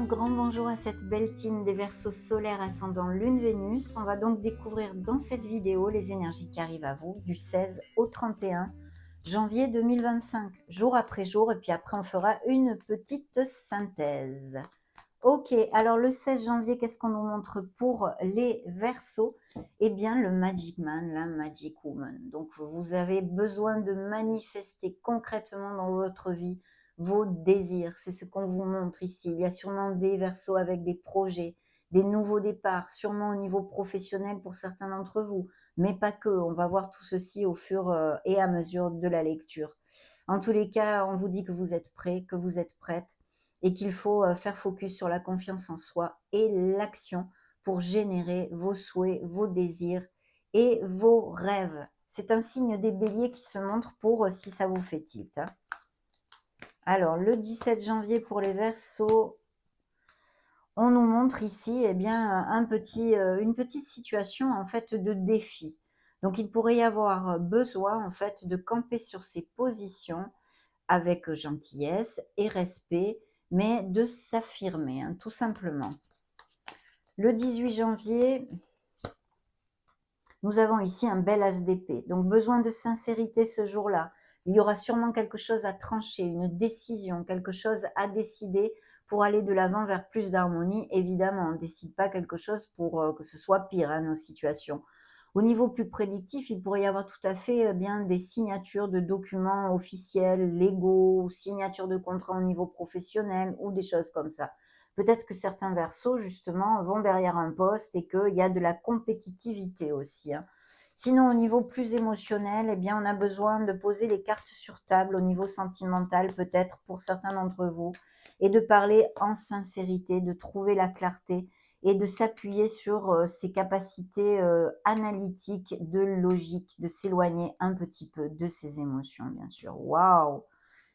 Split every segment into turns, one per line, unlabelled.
grand bonjour à cette belle team des Verseaux solaires ascendant Lune Vénus. On va donc découvrir dans cette vidéo les énergies qui arrivent à vous du 16 au 31 janvier 2025, jour après jour, et puis après on fera une petite synthèse. Ok, alors le 16 janvier, qu'est-ce qu'on nous montre pour les Verseaux? Eh bien le Magic Man, la Magic Woman. Donc vous avez besoin de manifester concrètement dans votre vie vos désirs. C'est ce qu'on vous montre ici. Il y a sûrement des Verseaux avec des projets, des nouveaux départs, sûrement au niveau professionnel pour certains d'entre vous, mais pas que. On va voir tout ceci au fur et à mesure de la lecture. En tous les cas, on vous dit que vous êtes prêts, que vous êtes prêtes, et qu'il faut faire focus sur la confiance en soi et l'action pour générer vos souhaits, vos désirs et vos rêves. C'est un signe des béliers qui se montre pour si ça vous fait tilt. Hein. Alors, le 17 janvier pour les Verseaux, on nous montre ici eh bien, une petite situation en fait de défi. Donc, il pourrait y avoir besoin en fait de camper sur ses positions avec gentillesse et respect, mais de s'affirmer, hein, tout simplement. Le 18 janvier, nous avons ici un bel as d'épée. Donc, besoin de sincérité ce jour-là. Il y aura sûrement quelque chose à trancher, une décision, quelque chose à décider pour aller de l'avant vers plus d'harmonie. Évidemment, on ne décide pas quelque chose pour que ce soit pire, hein, nos situations. Au niveau plus prédictif, il pourrait y avoir tout à fait bien des signatures de documents officiels, légaux, signatures de contrats au niveau professionnel ou des choses comme ça. Peut-être que certains Verseaux, justement, vont derrière un poste et qu'il y a de la compétitivité aussi. Hein. Sinon, au niveau plus émotionnel, eh bien, on a besoin de poser les cartes sur table au niveau sentimental, peut-être pour certains d'entre vous, et de parler en sincérité, de trouver la clarté et de s'appuyer sur ses capacités analytiques, de logique, de s'éloigner un petit peu de ses émotions, bien sûr. Waouh!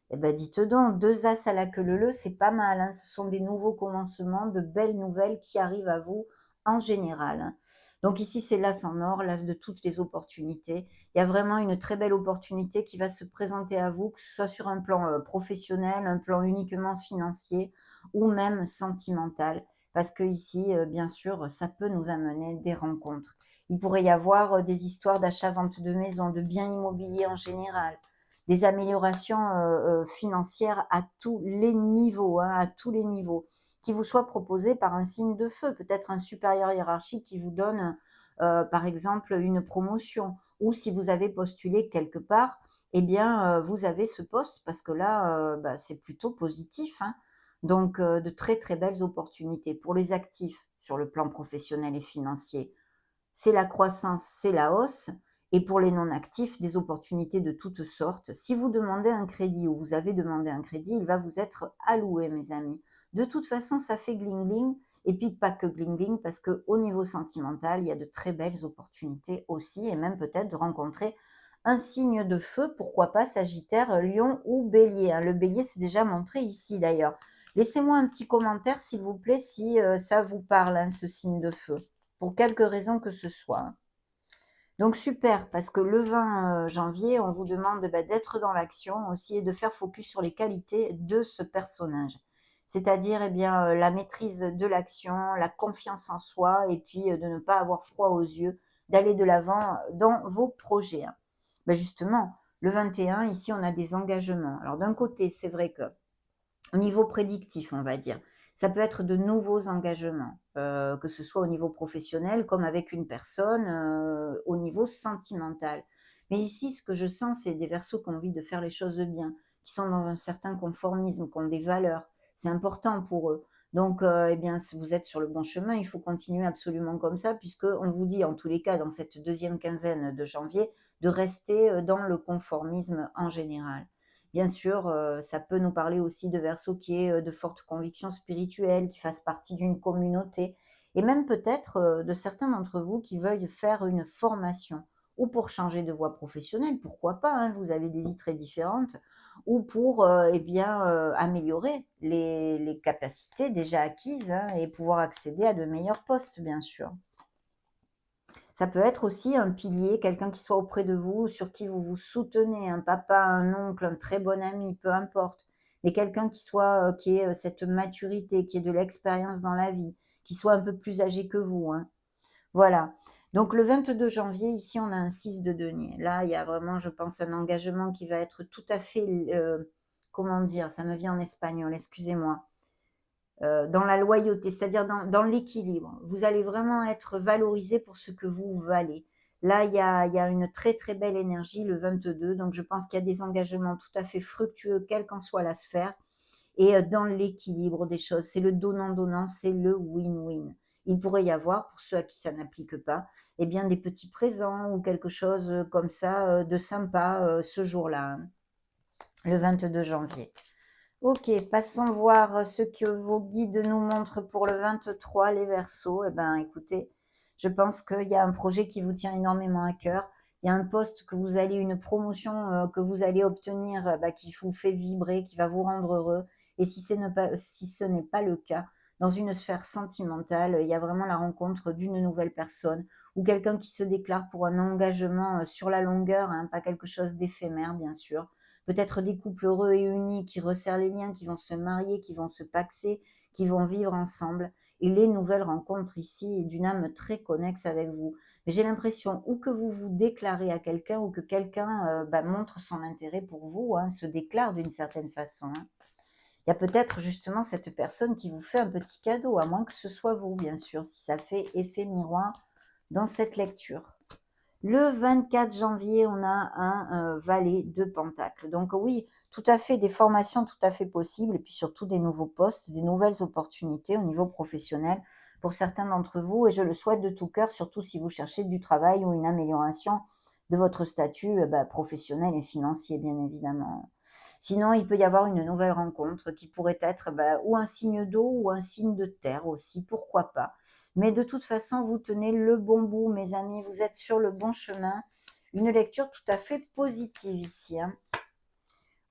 Eh ben, dites donc, 2 as à la queue leu, c'est pas mal, hein. Ce sont des nouveaux commencements, de belles nouvelles qui arrivent à vous en général. Hein. Donc ici, c'est l'as en or, l'as de toutes les opportunités. Il y a vraiment une très belle opportunité qui va se présenter à vous, que ce soit sur un plan professionnel, un plan uniquement financier ou même sentimental. Parce que ici, bien sûr, ça peut nous amener des rencontres. Il pourrait y avoir des histoires d'achat-vente de maison, de biens immobiliers en général, des améliorations financières à tous les niveaux, hein, à tous les niveaux, qui vous soient proposées par un signe de feu, peut-être un supérieur hiérarchique qui vous donne, par exemple, une promotion, ou si vous avez postulé quelque part, eh bien, vous avez ce poste parce que là, bah, c'est plutôt positif. Hein. Donc, de très très belles opportunités pour les actifs sur le plan professionnel et financier. C'est la croissance, c'est la hausse. Et pour les non-actifs, des opportunités de toutes sortes. Si vous demandez un crédit ou vous avez demandé un crédit, il va vous être alloué, mes amis. De toute façon, ça fait gling-gling. Et puis, pas que gling-gling, parce qu'au niveau sentimental, il y a de très belles opportunités aussi, et même peut-être de rencontrer un signe de feu, pourquoi pas Sagittaire, Lion ou Bélier. Hein. Le Bélier, c'est déjà montré ici d'ailleurs. Laissez-moi un petit commentaire, s'il vous plaît, si ça vous parle, hein, ce signe de feu, pour quelque raison que ce soit. Donc super, parce que le 20 janvier, on vous demande d'être dans l'action aussi et de faire focus sur les qualités de ce personnage. C'est-à-dire eh bien, la maîtrise de l'action, la confiance en soi et puis de ne pas avoir froid aux yeux, d'aller de l'avant dans vos projets. Hein. Ben justement, le 21, ici, on a des engagements. Alors d'un côté, c'est vrai que au niveau prédictif, on va dire. Ça peut être de nouveaux engagements, que ce soit au niveau professionnel comme avec une personne, au niveau sentimental. Mais ici, ce que je sens, c'est des Verseaux qui ont envie de faire les choses bien, qui sont dans un certain conformisme, qui ont des valeurs. C'est important pour eux. Donc, eh bien, si vous êtes sur le bon chemin, il faut continuer absolument comme ça, puisqu'on vous dit, en tous les cas, dans cette deuxième quinzaine de janvier, de rester dans le conformisme en général. Bien sûr, ça peut nous parler aussi de Verseau qui est de fortes convictions spirituelles, qui fasse partie d'une communauté, et même peut-être de certains d'entre vous qui veuillent faire une formation, ou pour changer de voie professionnelle, pourquoi pas, hein, vous avez des vies très différentes, ou pour eh bien, améliorer les capacités déjà acquises, hein, et pouvoir accéder à de meilleurs postes, bien sûr. Ça peut être aussi un pilier, quelqu'un qui soit auprès de vous, sur qui vous vous soutenez, un papa, un oncle, un très bon ami, peu importe, mais quelqu'un qui ait cette maturité, qui ait de l'expérience dans la vie, qui soit un peu plus âgé que vous, hein. Voilà. Donc le 22 janvier, ici, on a un 6 de denier. Là, il y a vraiment, je pense, un engagement qui va être tout à fait, comment dire? Ça me vient en espagnol, excusez-moi. Dans la loyauté, c'est-à-dire dans l'équilibre. Vous allez vraiment être valorisé pour ce que vous valez. Là, il y a une très, très belle énergie le 22, donc je pense qu'il y a des engagements tout à fait fructueux, quelle qu'en soit la sphère et dans l'équilibre des choses. C'est le donnant-donnant, c'est le win-win. Il pourrait y avoir, pour ceux à qui ça n'applique pas, eh bien des petits présents ou quelque chose, comme ça, de sympa, ce jour-là, hein, le 22 janvier. OK, passons voir ce que vos guides nous montrent pour le 23, les Verseaux. Eh ben, écoutez, je pense qu'il y a un projet qui vous tient énormément à cœur. Il y a un poste que vous allez une promotion, que vous allez obtenir, bah, qui vous fait vibrer, qui va vous rendre heureux et si ce n'est pas le cas, dans une sphère sentimentale, il y a vraiment la rencontre d'une nouvelle personne ou quelqu'un qui se déclare pour un engagement, sur la longueur, hein, pas quelque chose d'éphémère, bien sûr. Peut-être des couples heureux et unis qui resserrent les liens, qui vont se marier, qui vont se paxer, qui vont vivre ensemble. Et les nouvelles rencontres ici d'une âme très connexe avec vous. Mais j'ai l'impression ou que vous vous déclarez à quelqu'un ou que quelqu'un bah, montre son intérêt pour vous, hein, se déclare d'une certaine façon, hein. Il y a peut-être justement cette personne qui vous fait un petit cadeau, à moins que ce soit vous, bien sûr, si ça fait effet miroir dans cette lecture. Le 24 janvier, on a un valet de Pentacle. Donc oui, tout à fait des formations tout à fait possibles et puis surtout des nouveaux postes, des nouvelles opportunités au niveau professionnel pour certains d'entre vous et je le souhaite de tout cœur, surtout si vous cherchez du travail ou une amélioration de votre statut bah, professionnel et financier, bien évidemment. Sinon, il peut y avoir une nouvelle rencontre qui pourrait être bah, ou un signe d'eau ou un signe de terre aussi, pourquoi pas. Mais de toute façon, vous tenez le bon bout, mes amis, vous êtes sur le bon chemin. Une lecture tout à fait positive ici, hein.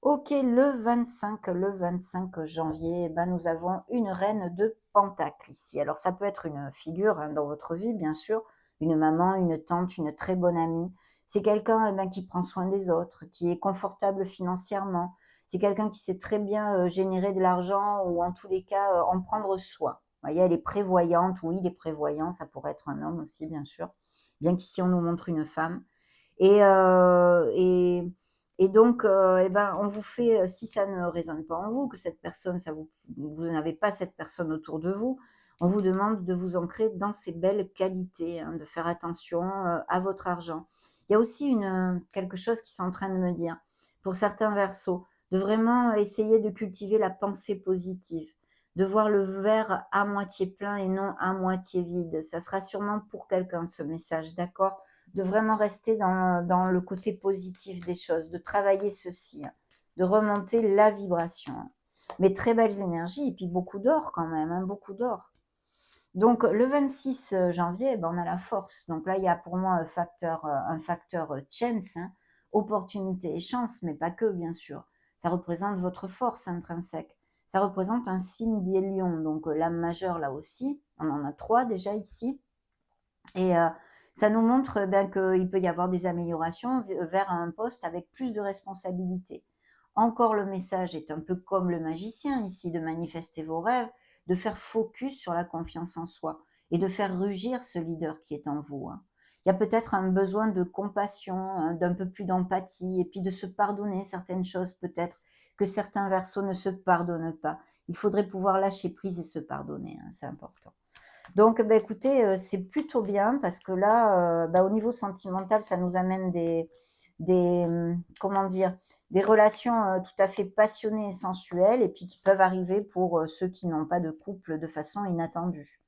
Ok, le 25 janvier, eh ben, nous avons une reine de Pentacle ici. Alors ça peut être une figure hein, dans votre vie, bien sûr, une maman, une tante, une très bonne amie. C'est quelqu'un eh ben, qui prend soin des autres, qui est confortable financièrement. C'est quelqu'un qui sait très bien générer de l'argent ou en tous les cas en prendre soin. Vous voyez, elle est prévoyante, oui, il est prévoyant, ça pourrait être un homme aussi, bien sûr, bien qu'ici on nous montre une femme. Et, euh, et, et donc, eh ben, on vous fait, si ça ne résonne pas en vous, que cette personne, vous n'avez pas cette personne autour de vous, on vous demande de vous ancrer dans ces belles qualités, hein, de faire attention à votre argent. Il y a aussi quelque chose qui sont en train de me dire, pour certains versos, de vraiment essayer de cultiver la pensée positive, de voir le verre à moitié plein et non à moitié vide. Ça sera sûrement pour quelqu'un ce message, d'accord? De vraiment rester dans le côté positif des choses, de travailler ceci, hein, de remonter la vibration, hein. Mais très belles énergies et puis beaucoup d'or quand même, hein, beaucoup d'or. Donc le 26 janvier, ben, on a la force. Donc là, il y a pour moi un facteur chance, hein, opportunité et chance, mais pas que, bien sûr. Ça représente votre force intrinsèque. Ça représente un signe des lions, donc l'âme majeure là aussi. On en a 3 déjà ici. Et ça nous montre ben, qu'il peut y avoir des améliorations vers un poste avec plus de responsabilités. Encore le message est un peu comme le magicien ici, de manifester vos rêves, de faire focus sur la confiance en soi et de faire rugir ce leader qui est en vous, hein. Il y a peut-être un besoin de compassion, hein, d'un peu plus d'empathie et puis de se pardonner certaines choses peut-être que certains versos ne se pardonnent pas. Il faudrait pouvoir lâcher prise et se pardonner, hein, c'est important. Donc, bah, écoutez, c'est plutôt bien parce que là, bah, au niveau sentimental, ça nous amène comment dire? Des relations, tout à fait passionnées et sensuelles et puis qui peuvent arriver pour, ceux qui n'ont pas de couple de façon inattendue.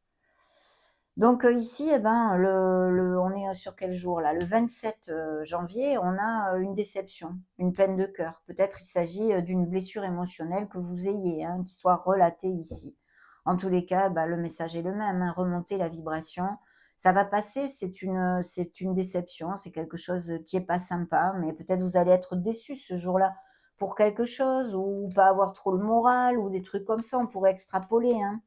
Donc, ici, eh ben, on est sur quel jour là? Le 27 janvier, on a, une déception, une peine de cœur. Peut-être il s'agit, d'une blessure émotionnelle que vous ayez, hein, qui soit relatée ici. En tous les cas, bah, le message est le même, hein, remonter la vibration. Ça va passer, c'est une déception, c'est quelque chose, qui est pas sympa, mais peut-être vous allez être déçus ce jour-là pour quelque chose ou pas avoir trop le moral ou des trucs comme ça, on pourrait extrapoler, hein.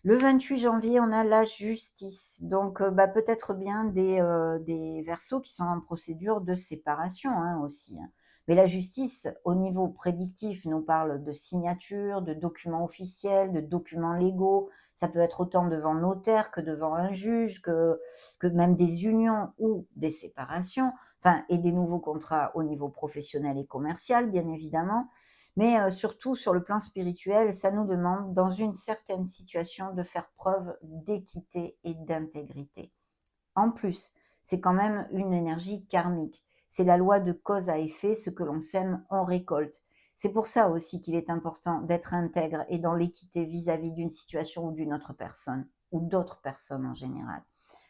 Le 28 janvier, on a la justice. Donc, bah, peut-être bien des Verseaux qui sont en procédure de séparation, hein, aussi, hein. Mais la justice, au niveau prédictif, nous parle de signature, de documents officiels, de documents légaux. Ça peut être autant devant notaire que devant un juge, que même des unions ou des séparations, enfin, et des nouveaux contrats au niveau professionnel et commercial, bien évidemment. Mais surtout, sur le plan spirituel, ça nous demande, dans une certaine situation, de faire preuve d'équité et d'intégrité. En plus, c'est quand même une énergie karmique. C'est la loi de cause à effet, ce que l'on sème, on récolte. C'est pour ça aussi qu'il est important d'être intègre et dans l'équité vis-à-vis d'une situation ou d'une autre personne, ou d'autres personnes en général.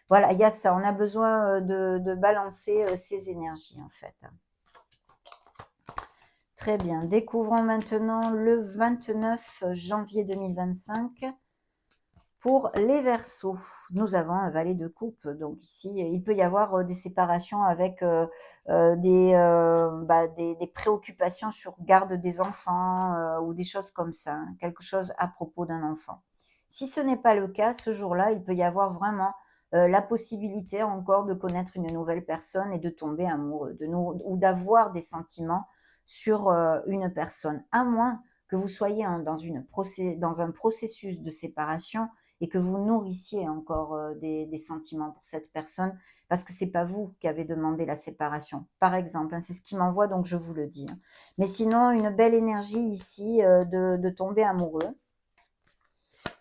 Voilà, il y a ça, on a besoin de balancer ces énergies en fait. Très bien, découvrons maintenant le 29 janvier 2025. Pour les Verseaux, nous avons un valet de coupe. Donc ici, il peut y avoir des séparations avec des préoccupations sur garde des enfants ou des choses comme ça, hein, quelque chose à propos d'un enfant. Si ce n'est pas le cas, ce jour-là, il peut y avoir vraiment la possibilité encore de connaître une nouvelle personne et de tomber amoureux ou d'avoir des sentiments sur une personne, à moins que vous soyez dans un processus de séparation et que vous nourrissiez encore des sentiments pour cette personne, parce que c'est pas vous qui avez demandé la séparation. Par exemple, hein, c'est ce qui m'envoie, donc je vous le dis. Hein. Mais sinon, une belle énergie ici de tomber amoureux.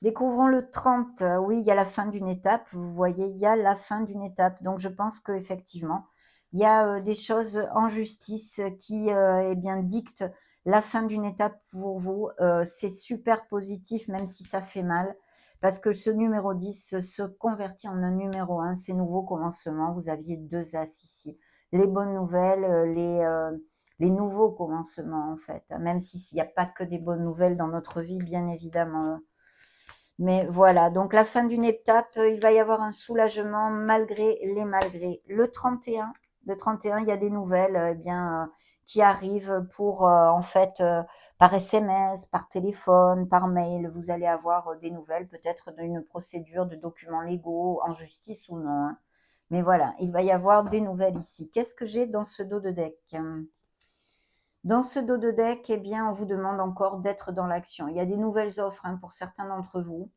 Découvrons le 30. Oui, il y a la fin d'une étape. Vous voyez, il y a la fin d'une étape. Donc, je pense qu'effectivement, il y a des choses en justice qui eh bien, dictent la fin d'une étape pour vous. C'est super positif, même si ça fait mal. Parce que ce numéro 10 se convertit en un numéro 1. C'est nouveau commencement. Vous aviez 2 As ici. Les bonnes nouvelles, les nouveaux commencements, en fait. Même s'il n'y a pas que des bonnes nouvelles dans notre vie, bien évidemment. Mais voilà, donc la fin d'une étape, il va y avoir un soulagement malgré les malgrés. Le 31, il y a des nouvelles qui arrivent pour, en fait, par SMS, par téléphone, par mail. Vous allez avoir des nouvelles, peut-être d'une procédure de documents légaux, en justice ou non. Hein. Mais voilà, il va y avoir des nouvelles ici. Qu'est-ce que j'ai dans ce dos de deck? Dans ce dos de deck, eh bien, on vous demande encore d'être dans l'action. Il y a des nouvelles offres hein, pour certains d'entre vous.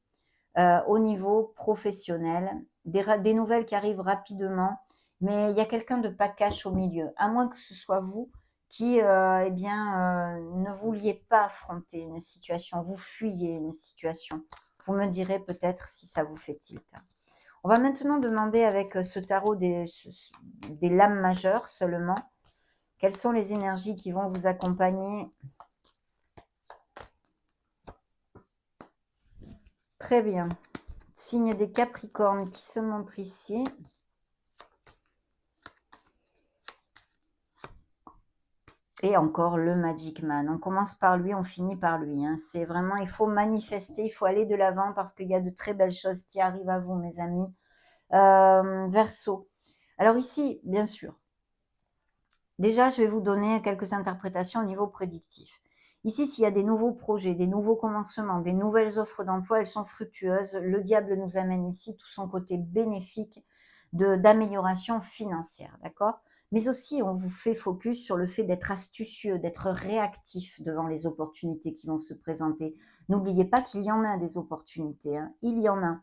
Au niveau professionnel, des nouvelles qui arrivent rapidement, mais il y a quelqu'un de pas cash au milieu, à moins que ce soit vous qui ne vouliez pas affronter une situation, vous fuyez une situation. Vous me direz peut-être si ça vous fait tilt. On va maintenant demander avec ce tarot des lames majeures seulement, quelles sont les énergies qui vont vous accompagner. Très bien. Signe des Capricornes qui se montre ici. Et encore le Magic Man. On commence par lui, on finit par lui. Hein. C'est vraiment, il faut manifester, il faut aller de l'avant parce qu'il y a de très belles choses qui arrivent à vous, mes amis. Verseau. Alors ici, bien sûr, déjà, je vais vous donner quelques interprétations au niveau prédictif. Ici, s'il y a des nouveaux projets, des nouveaux commencements, des nouvelles offres d'emploi, elles sont fructueuses. Le diable nous amène ici tout son côté bénéfique d'amélioration financière, d'accord? Mais aussi, on vous fait focus sur le fait d'être astucieux, d'être réactif devant les opportunités qui vont se présenter. N'oubliez pas qu'il y en a des opportunités, hein. Il y en a.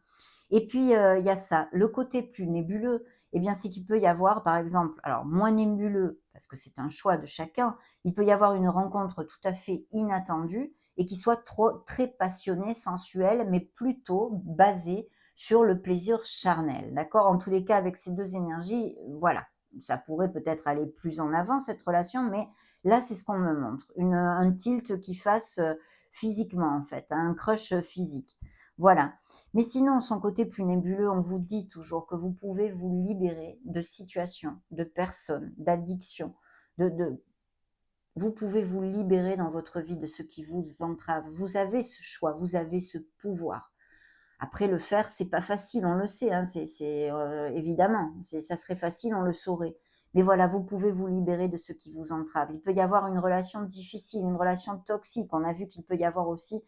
Et puis, il y a ça. Le côté plus nébuleux, eh bien, c'est qu'il peut y avoir, par exemple, alors moins nébuleux, parce que c'est un choix de chacun, il peut y avoir une rencontre tout à fait inattendue et qui soit très passionnée, sensuelle, mais plutôt basée sur le plaisir charnel. D'accord? En tous les cas, avec ces deux énergies, voilà, ça pourrait peut-être aller plus en avant, cette relation, mais là, c'est ce qu'on me montre. Un tilt qui fasse physiquement, en fait, un crush physique. Voilà. Mais sinon, son côté plus nébuleux, on vous dit toujours que vous pouvez vous libérer de situations, de personnes, d'addictions, vous pouvez vous libérer dans votre vie de ce qui vous entrave. Vous avez ce choix, vous avez ce pouvoir. Après, le faire, c'est pas facile, on le sait, hein, évidemment, ça serait facile, on le saurait. Mais voilà, vous pouvez vous libérer de ce qui vous entrave. Il peut y avoir une relation difficile, une relation toxique. On a vu qu'il peut y avoir aussi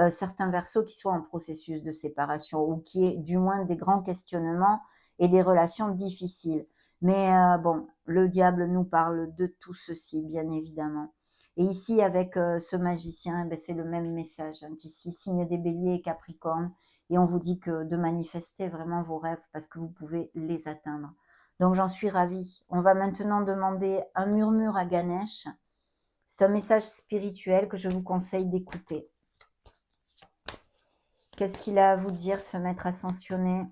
certains Verseaux qui soient en processus de séparation ou qui aient du moins des grands questionnements et des relations difficiles. Mais bon, le diable nous parle de tout ceci, bien évidemment. Et ici, avec ce magicien, eh ben, c'est le même message, hein, qu'ici, signe des béliers et capricornes, et on vous dit que de manifester vraiment vos rêves parce que vous pouvez les atteindre. Donc j'en suis ravie. On va maintenant demander un murmure à Ganesh. C'est un message spirituel que je vous conseille d'écouter. Qu'est-ce qu'il a à vous dire, ce maître ascensionné,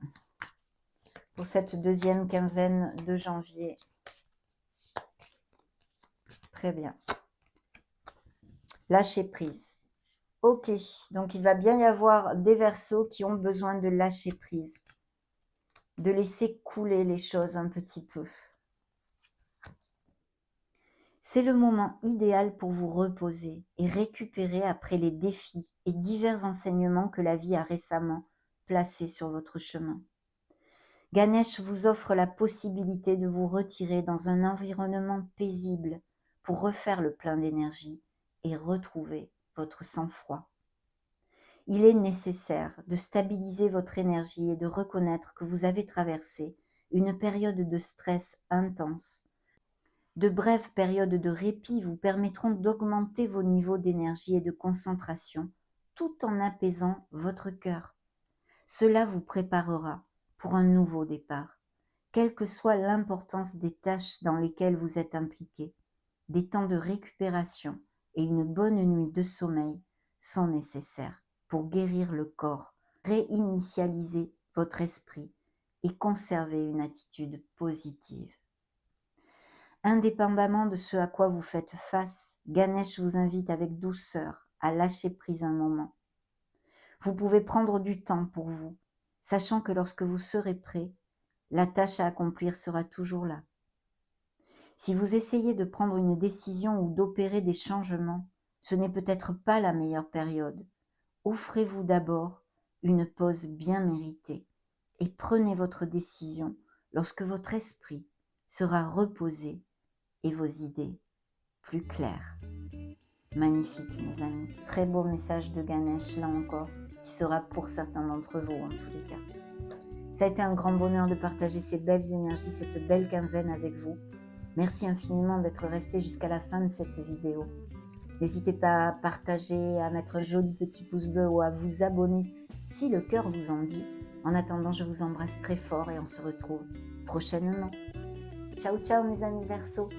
pour cette deuxième quinzaine de janvier? Très bien. Lâcher prise. Ok, donc il va bien y avoir des Verseaux qui ont besoin de lâcher prise, de laisser couler les choses un petit peu. C'est le moment idéal pour vous reposer et récupérer après les défis et divers enseignements que la vie a récemment placés sur votre chemin. Ganesh vous offre la possibilité de vous retirer dans un environnement paisible pour refaire le plein d'énergie et retrouver votre sang-froid. Il est nécessaire de stabiliser votre énergie et de reconnaître que vous avez traversé une période de stress intense. De brèves périodes de répit vous permettront d'augmenter vos niveaux d'énergie et de concentration tout en apaisant votre cœur. Cela vous préparera pour un nouveau départ, quelle que soit l'importance des tâches dans lesquelles vous êtes impliqué. Des temps de récupération et une bonne nuit de sommeil sont nécessaires pour guérir le corps, réinitialiser votre esprit et conserver une attitude positive. Indépendamment de ce à quoi vous faites face, Ganesh vous invite avec douceur à lâcher prise un moment. Vous pouvez prendre du temps pour vous, sachant que lorsque vous serez prêt, la tâche à accomplir sera toujours là. Si vous essayez de prendre une décision ou d'opérer des changements, ce n'est peut-être pas la meilleure période. Offrez-vous d'abord une pause bien méritée et prenez votre décision lorsque votre esprit sera reposé et vos idées plus claires. Magnifique, mes amis. Très beau message de Ganesh, là encore, qui sera pour certains d'entre vous, en tous les cas. Ça a été un grand bonheur de partager ces belles énergies, cette belle quinzaine avec vous. Merci infiniment d'être resté jusqu'à la fin de cette vidéo. N'hésitez pas à partager, à mettre un joli petit pouce bleu ou à vous abonner si le cœur vous en dit. En attendant, je vous embrasse très fort et on se retrouve prochainement. Ciao, ciao mes amis Verseaux.